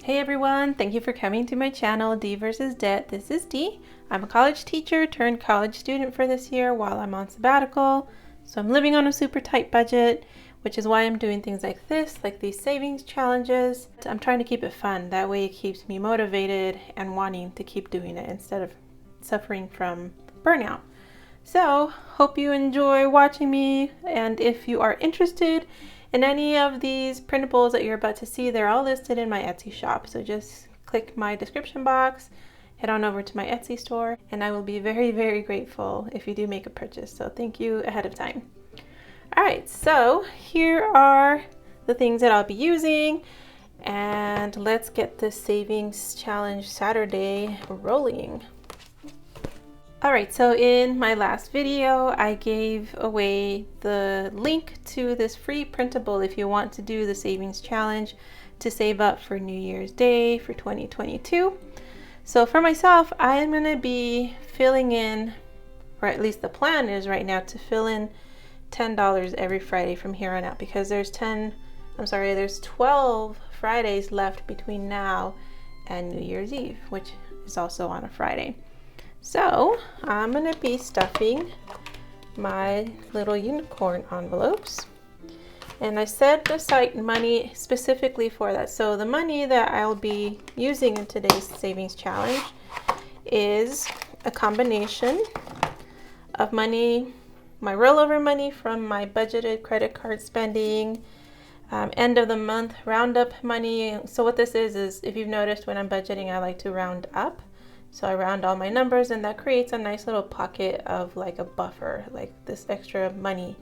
Hey everyone, thank you for coming to my channel, d.vs.debt. This is D. I'm a college teacher turned college student for this year while I'm on sabbatical. So I'm living on a super tight budget, which is why I'm doing things like this, like these savings challenges. I'm trying to keep it fun. That way it keeps me motivated and wanting to keep doing it instead of suffering from burnout. So hope you enjoy watching me, and if you are interested in any of these printables that you're about to see, they're all listed in my Etsy shop. So just click my description box, head on over to my Etsy store, and I will be very, very grateful if you do make a purchase. So thank you ahead of time. All right, so here are the things that I'll be using, and let's get this savings challenge Saturday rolling. All right, so in my last video, I gave away the link to this free printable if you want to do the savings challenge to save up for New Year's Day for 2022. So for myself, I am gonna be filling in, or at least the plan is right now to fill in $10 every Friday from here on out, because there's 12 Fridays left between now and New Year's Eve, which is also on a Friday. So I'm going to be stuffing my little unicorn envelopes, and I set aside money specifically for that. So the money that I'll be using in today's savings challenge is a combination of money, my rollover money from my budgeted credit card spending, end of the month roundup money. So what this is if you've noticed when I'm budgeting, I like to round up. So I round all my numbers, and that creates a nice little pocket of like a buffer, like this extra money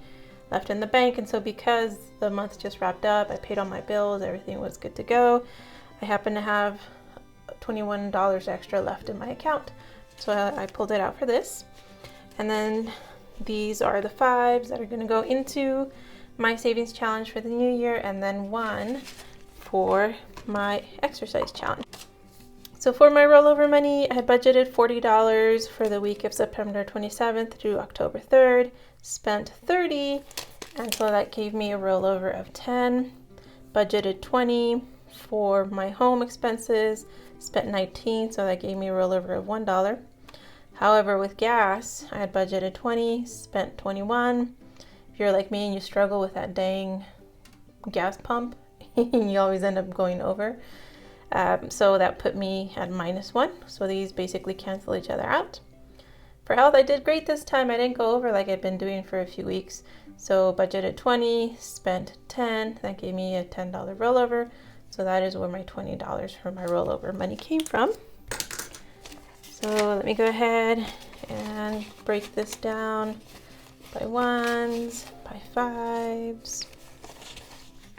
left in the bank. And so because the month just wrapped up, I paid all my bills, everything was good to go, I happen to have $21 extra left in my account. So I pulled it out for this. And then these are the fives that are going to go into my savings challenge for the new year, and then one for my exercise challenge. So for my rollover money, I had budgeted $40 for the week of September 27th through October 3rd, spent $30, and so that gave me a rollover of $10. Budgeted $20 for my home expenses, spent $19, so that gave me a rollover of $1. However, with gas, I had budgeted $20, spent $21. If you're like me and you struggle with that dang gas pump, you always end up going over. So that put me at -1. So these basically cancel each other out. For health, I did great this time. I didn't go over like I've been doing for a few weeks. So budgeted $20, spent $10. That gave me a $10 rollover. So that is where my $20 for my rollover money came from. So let me go ahead and break this down by ones, by fives,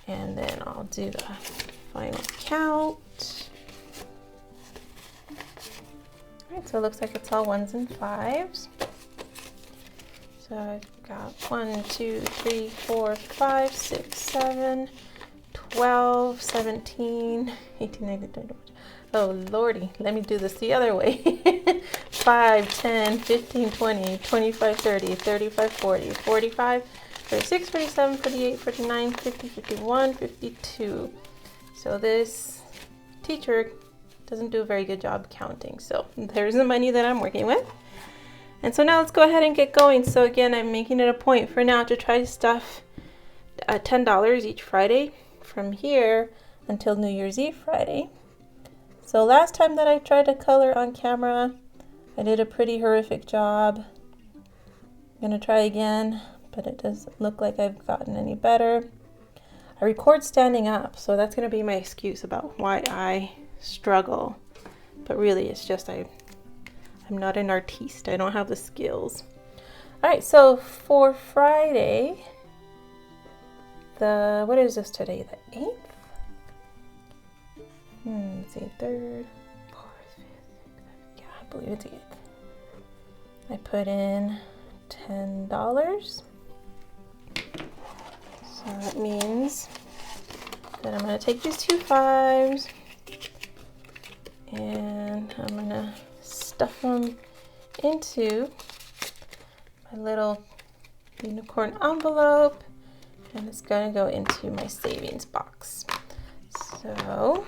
and then I'll do the final count. Alright, so it looks like it's all ones and fives. So I've got 1, 2, 3, 4, 5, 6, 7, 12, 17, 18, 19, 20. Oh lordy, let me do this the other way. 5, 10, 15, 20, 25, 30, 35, 40, 45, 46, 47, 48, 49, 50, 51, 52. So this teacher doesn't do a very good job counting. So there's the money that I'm working with. And so now let's go ahead and get going. So again, I'm making it a point for now to try to stuff $10 each Friday from here until New Year's Eve Friday. So last time that I tried to color on camera, I did a pretty horrific job. I'm gonna try again, but it doesn't look like I've gotten any better. I record standing up, so that's going to be my excuse about why I struggle. But really, it's just I'm not an artiste. I don't have the skills. All right, so for Friday, what is this today? The 8th? Let's see, 3rd, 4th, 5th, 6th, 7th. Yeah, I believe it's 8th. I put in $10. So that means that I'm going to take these two fives and I'm going to stuff them into my little unicorn envelope, and it's going to go into my savings box. So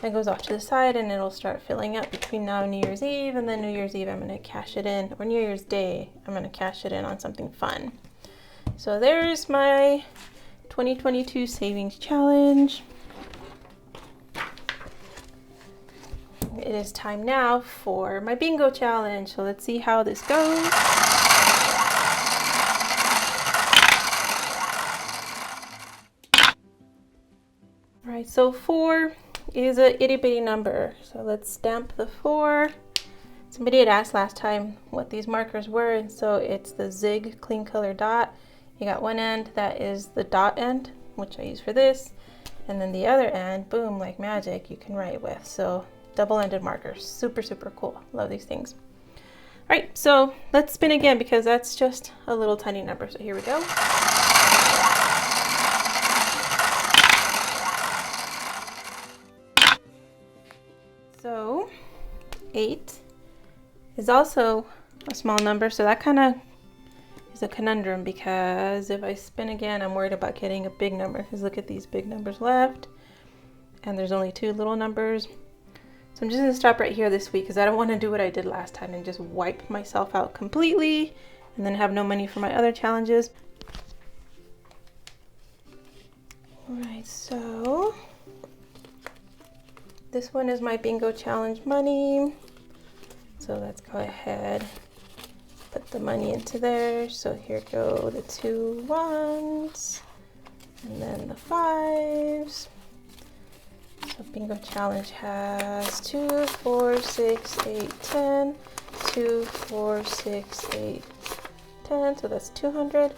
That goes off to the side and it'll start filling up between now and New Year's Eve, and then New Year's Eve I'm going to cash it in, or New Year's Day I'm going to cash it in on something fun. So there's my 2022 savings challenge. It is time now for my bingo challenge. So let's see how this goes. All right, so 4 is a itty bitty number. So let's stamp the 4. Somebody had asked last time what these markers were, and so it's the Zig clean color dot. You got one end that is the dot end, which I use for this, and then the other end, boom, like magic, you can write with. So double-ended markers, super, super cool. Love these things. All right, so let's spin again because that's just a little tiny number. So here we go. So 8 is also a small number, so that kind of is a conundrum because if I spin again, I'm worried about getting a big number because look at these big numbers left and there's only 2 little numbers. So I'm just gonna stop right here this week because I don't want to do what I did last time and just wipe myself out completely and then have no money for my other challenges. All right, so this one is my bingo challenge money. So let's go ahead, put the money into there. So here go the 2 1s and then the 5s. So bingo challenge has 2, 4, 6, 8, 10, 2, 4, 6, 8, 10. So that's 200.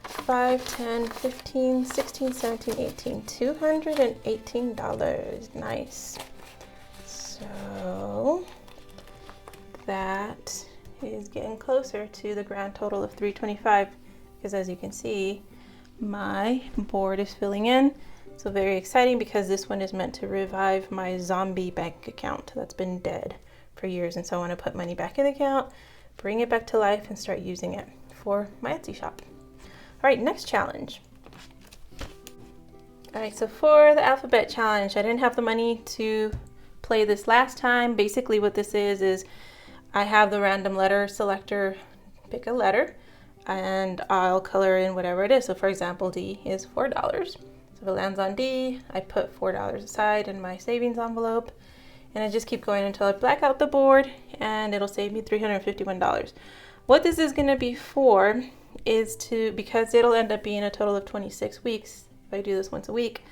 5, 10, 15, 16, 17, 18, $218. Nice. So that is getting closer to the grand total of $325 because as you can see, my board is filling in. So very exciting because this one is meant to revive my zombie bank account that's been dead for years. And so I want to put money back in the account, bring it back to life and start using it for my Etsy shop. All right, next challenge. All right, so for the alphabet challenge, I didn't have the money to play this last time. Basically what this is I have the random letter selector, pick a letter, and I'll color in whatever it is. So for example, D is $4. So if it lands on D, I put $4 aside in my savings envelope, and I just keep going until I black out the board, and it'll save me $351. What this is gonna be for is because it'll end up being a total of 26 weeks, if I do this once a week,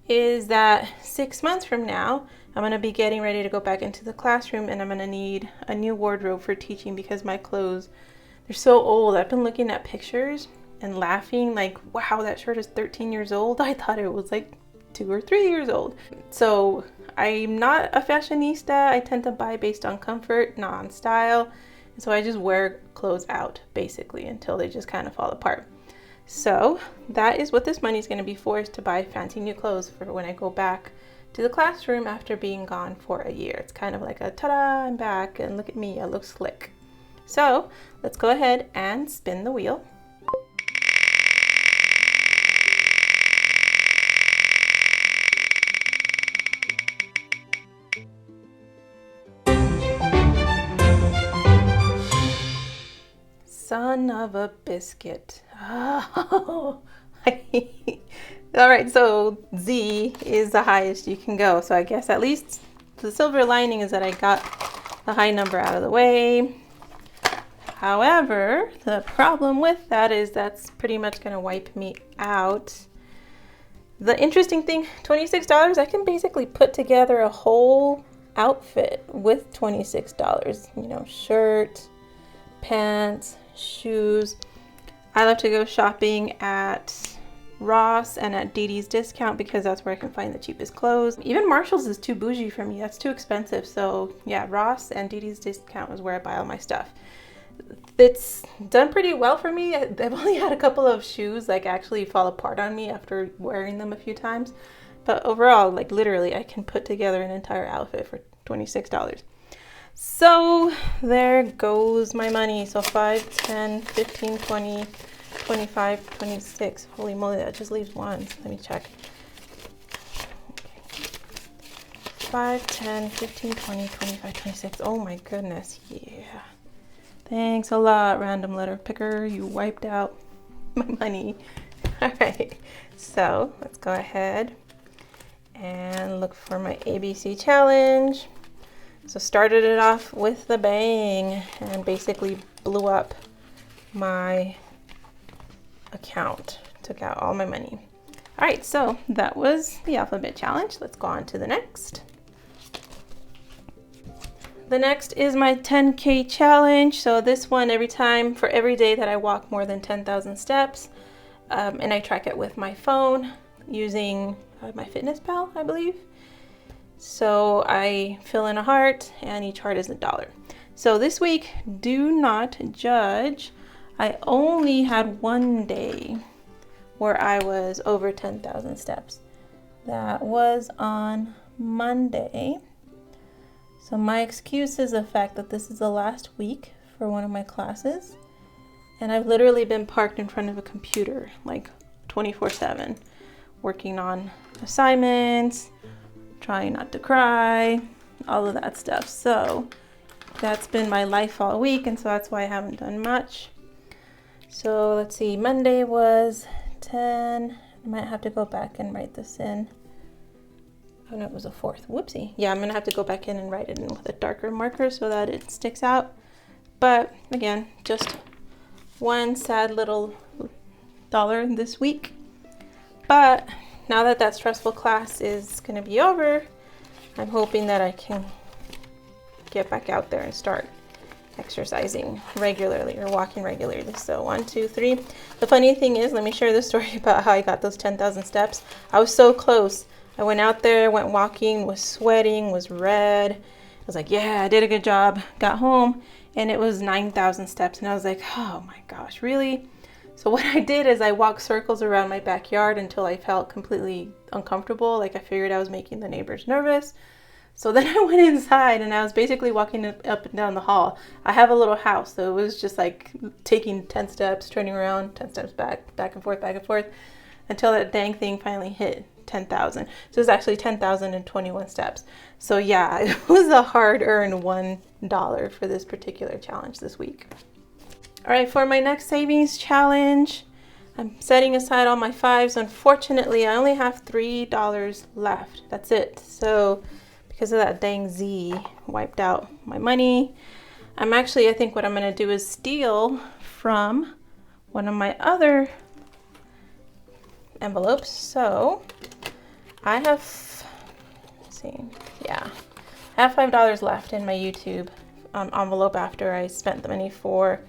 is that 6 months from now, I'm gonna be getting ready to go back into the classroom and I'm gonna need a new wardrobe for teaching because my clothes, they're so old. I've been looking at pictures and laughing like, wow, that shirt is 13 years old. I thought it was like 2 or 3 years old. So I'm not a fashionista. I tend to buy based on comfort, not on style. And so I just wear clothes out basically until they just kind of fall apart. So that is what this money is going to be for, is to buy fancy new clothes for when I go back to the classroom after being gone for a year. It's kind of like a ta-da, I'm back and look at me, I look slick. So let's go ahead and spin the wheel. Son of a biscuit. Oh. All right, so Z is the highest you can go. So I guess at least the silver lining is that I got the high number out of the way. However, the problem with that is that's pretty much going to wipe me out. The interesting thing, $26, I can basically put together a whole outfit with $26. You know, shirt, pants, shoes. I love to go shopping at Ross and at d.vs.debt discount because that's where I can find the cheapest clothes. Even Marshall's is too bougie for me. That's too expensive. So yeah, Ross and d.vs.debt discount is where I buy all my stuff. It's done pretty well for me. I've only had a couple of shoes like actually fall apart on me after wearing them a few times. But overall, like literally, I can put together an entire outfit for $26. So there goes my money. So 5, 10, 15, 20, 25, 26. Holy moly, that just leaves one. Let me check. Okay. 5, 10, 15, 20, 25, 26. Oh my goodness, yeah. Thanks a lot, random letter picker. You wiped out my money. All right, so let's go ahead and look for my ABC challenge. So started it off with the bang and basically blew up my account, took out all my money. All right, so that was the alphabet challenge. Let's go on to the next. The next is my 10K challenge. So this one, for every day that I walk more than 10,000 steps, and I track it with my phone using my MyFitnessPal, I believe. So I fill in a heart and each heart is $1. So this week, do not judge. I only had one day where I was over 10,000 steps. That was on Monday. So my excuse is the fact that this is the last week for one of my classes. And I've literally been parked in front of a computer like 24/7, working on assignments, trying not to cry, all of that stuff. So that's been my life all week, and so that's why I haven't done much. So let's see, Monday was 10. I might have to go back and write this in. Oh no, it was a 4th. Whoopsie. Yeah, I'm gonna have to go back in and write it in with a darker marker so that it sticks out. But again, just one sad little dollar this week. But now that that stressful class is gonna be over, I'm hoping that I can get back out there and start exercising regularly or walking regularly. So 1, 2, 3. The funny thing is, let me share the story about how I got those 10,000 steps. I was so close. I went out there, went walking, was sweating, was red. I was like, yeah, I did a good job. Got home and it was 9,000 steps. And I was like, oh my gosh, really? So what I did is I walked circles around my backyard until I felt completely uncomfortable. Like I figured I was making the neighbors nervous. So then I went inside and I was basically walking up and down the hall. I have a little house, so it was just like taking 10 steps, turning around, 10 steps back and forth, until that dang thing finally hit 10,000. So it's actually 10,021 steps. So yeah, it was a hard-earned $1 for this particular challenge this week. All right, for my next savings challenge, I'm setting aside all my 5s. Unfortunately, I only have $3 left. That's it. So because of that dang Z wiped out my money. I think what I'm gonna do is steal from one of my other envelopes. So I have, I have $5 left in my YouTube envelope after I spent the money for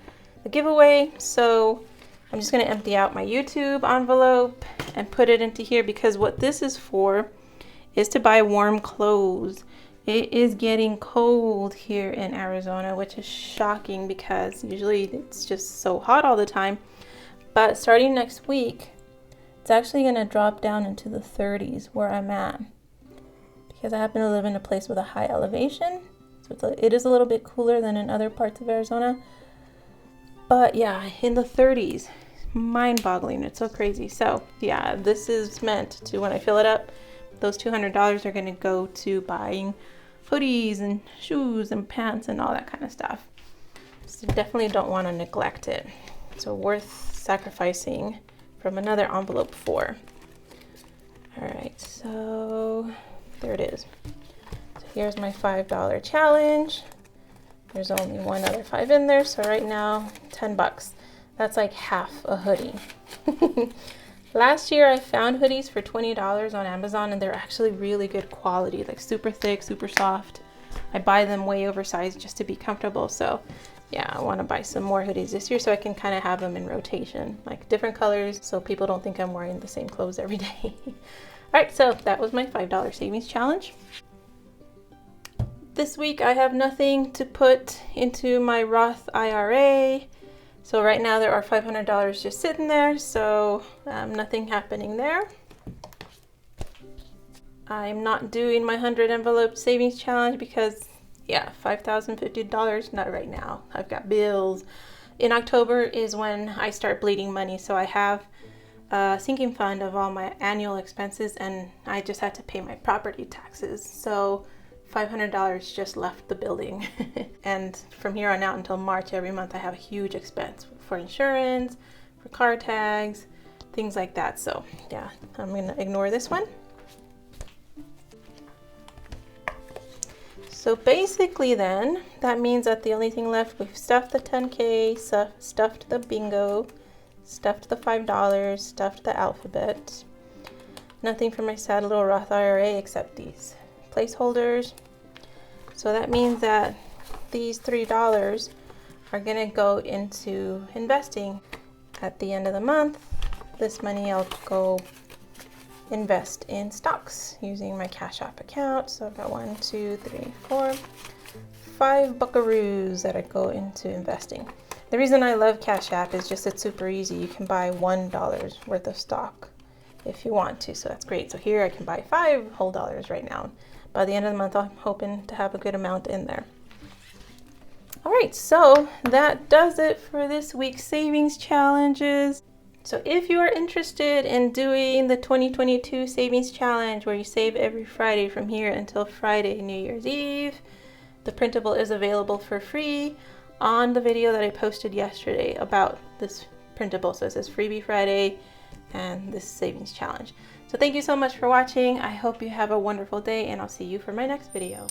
the giveaway. So I'm just gonna empty out my YouTube envelope and put it into here, because what this is for is to buy warm clothes. It is getting cold here in Arizona, which is shocking because usually it's just so hot all the time. But starting next week, it's actually going to drop down into the 30s where I'm at, because I happen to live in a place with a high elevation. So it is a little bit cooler than in other parts of Arizona. But yeah, in the 30s, mind-boggling. It's so crazy. So yeah, this is meant to, when I fill it up, those $200 are going to go to buying hoodies and shoes and pants and all that kind of stuff. So definitely don't want to neglect it. So worth sacrificing from another envelope for. All right, so there it is. So here's my $5 challenge. There's only one other 5 in there. So right now, $10. That's like half a hoodie. Last year I found hoodies for $20 on Amazon, and they're actually really good quality, like super thick, super soft. I buy them way oversized just to be comfortable. So yeah, I want to buy some more hoodies this year so I can kind of have them in rotation, like different colors, so people don't think I'm wearing the same clothes every day. All right, so that was my $5 savings challenge. This week I have nothing to put into my Roth IRA. So right now there are $500 just sitting there, so nothing happening there. I'm not doing my 100 envelope savings challenge because, yeah, $5,050, not right now. I've got bills. In October is when I start bleeding money, so I have a sinking fund of all my annual expenses, and I just had to pay my property taxes. So $500 just left the building. And from here on out until March, every month I have a huge expense for insurance, for car tags, things like that. So yeah, I'm gonna ignore this one. So basically then, that means that the only thing left, we've stuffed the 10K, stuffed the bingo, stuffed the $5, stuffed the alphabet. Nothing for my sad little Roth IRA except these placeholders. So that means that these $3 are gonna go into investing. At the end of the month, this money I'll go invest in stocks using my CashApp account. So I've got 1, 2, 3, 4, 5 buckaroos that I go into investing. The reason I love CashApp is just it's super easy. You can buy $1 worth of stock if you want to, so that's great. So here I can buy $5 whole right now. By the end of the month, I'm hoping to have a good amount in there. All right, so that does it for this week's savings challenges. So if you are interested in doing the 2022 savings challenge where you save every Friday from here until Friday, New Year's Eve, the printable is available for free on the video that I posted yesterday about this printable. So it says Freebie Friday and this savings challenge. So thank you so much for watching. I hope you have a wonderful day, and I'll see you for my next video.